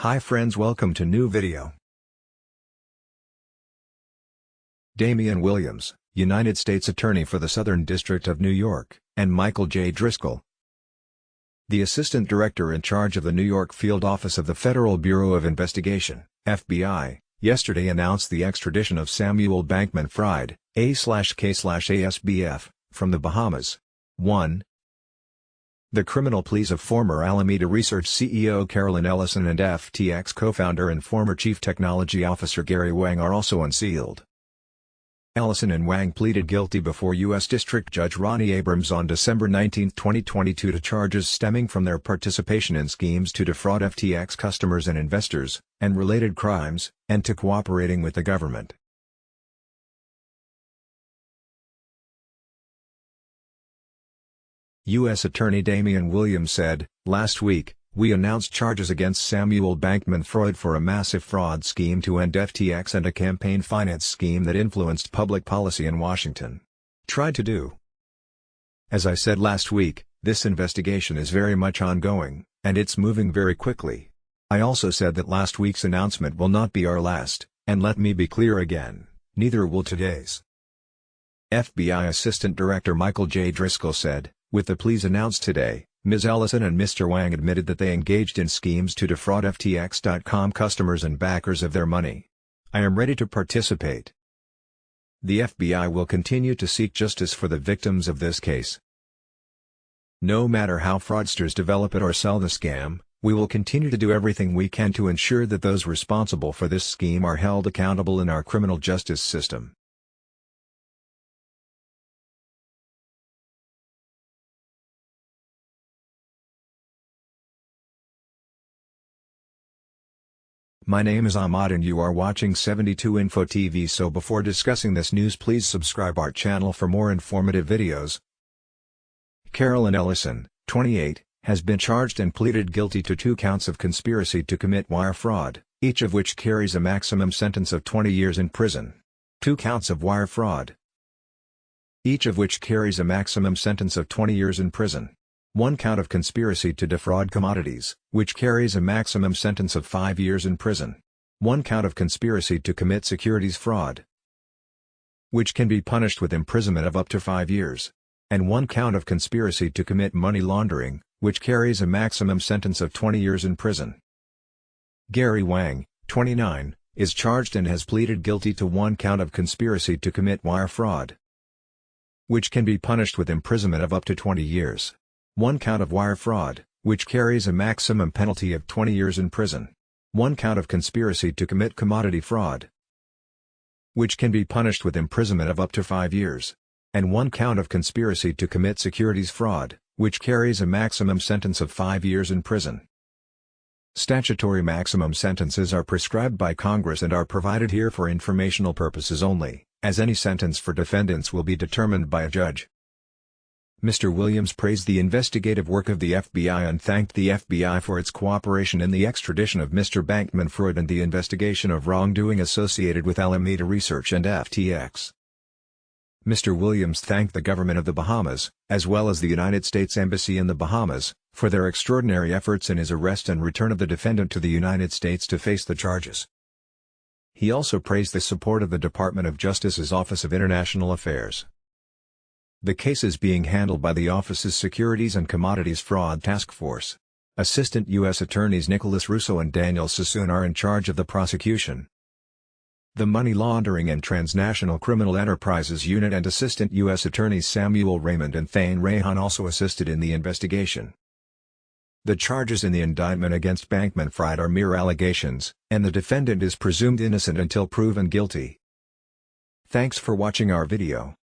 Hi friends, welcome to new video. Damian Williams, United States Attorney for the Southern District of New York, and Michael J. Driscoll, the Assistant Director in charge of the New York Field Office of the Federal Bureau of Investigation, FBI, yesterday announced the extradition of Samuel Bankman-Fried, A/K/ASBF, from the Bahamas. 1. The criminal pleas of former Alameda Research CEO Carolyn Ellison and FTX co-founder and former Chief Technology Officer Gary Wang are also unsealed. Ellison and Wang pleaded guilty before U.S. District Judge Ronnie Abrams on December 19, 2022 to charges stemming from their participation in schemes to defraud FTX customers and investors, and related crimes, and to cooperating with the government. U.S. Attorney Damian Williams said, "Last week, we announced charges against Samuel Bankman-Fried for a massive fraud scheme to end FTX and a campaign finance scheme that influenced public policy in Washington. Tried to do. As I said last week, this investigation is very much ongoing, and it's moving very quickly. I also said that last week's announcement will not be our last, and let me be clear again, neither will today's." FBI Assistant Director Michael J. Driscoll said, "With the pleas announced today, Ms. Ellison and Mr. Wang admitted that they engaged in schemes to defraud FTX.com customers and backers of their money. I am ready to participate. The FBI will continue to seek justice for the victims of this case. No matter how fraudsters develop it or sell the scam, we will continue to do everything we can to ensure that those responsible for this scheme are held accountable in our criminal justice system." My name is Ahmad and you are watching 72 Info TV. So before discussing this news, please subscribe our channel for more informative videos. Carolyn Ellison, 28, has been charged and pleaded guilty to 2 counts of conspiracy to commit wire fraud, each of which carries a maximum sentence of 20 years in prison. 2 counts of wire fraud, each of which carries a maximum sentence of 20 years in prison. 1 count of conspiracy to defraud commodities, which carries a maximum sentence of 5 years in prison. 1 count of conspiracy to commit securities fraud, which can be punished with imprisonment of up to 5 years. And 1 count of conspiracy to commit money laundering, which carries a maximum sentence of 20 years in prison. Gary Wang, 29, is charged and has pleaded guilty to 1 count of conspiracy to commit wire fraud, which can be punished with imprisonment of up to 20 years. 1 count of wire fraud, which carries a maximum penalty of 20 years in prison. 1 count of conspiracy to commit commodity fraud, which can be punished with imprisonment of up to 5 years. And 1 count of conspiracy to commit securities fraud, which carries a maximum sentence of 5 years in prison. Statutory maximum sentences are prescribed by Congress and are provided here for informational purposes only, as any sentence for defendants will be determined by a judge. Mr. Williams praised the investigative work of the FBI and thanked the FBI for its cooperation in the extradition of Mr. Bankman-Fried and the investigation of wrongdoing associated with Alameda Research and FTX. Mr. Williams thanked the government of the Bahamas, as well as the United States Embassy in the Bahamas, for their extraordinary efforts in his arrest and return of the defendant to the United States to face the charges. He also praised the support of the Department of Justice's Office of International Affairs. The case is being handled by the office's Securities and Commodities Fraud Task Force. Assistant U.S. Attorneys Nicholas Russo and Daniel Sassoon are in charge of the prosecution. The Money Laundering and Transnational Criminal Enterprises Unit and Assistant U.S. Attorneys Samuel Raymond and Thane Rayhan also assisted in the investigation. The charges in the indictment against Bankman-Fried are mere allegations, and the defendant is presumed innocent until proven guilty. Thanks for watching our video.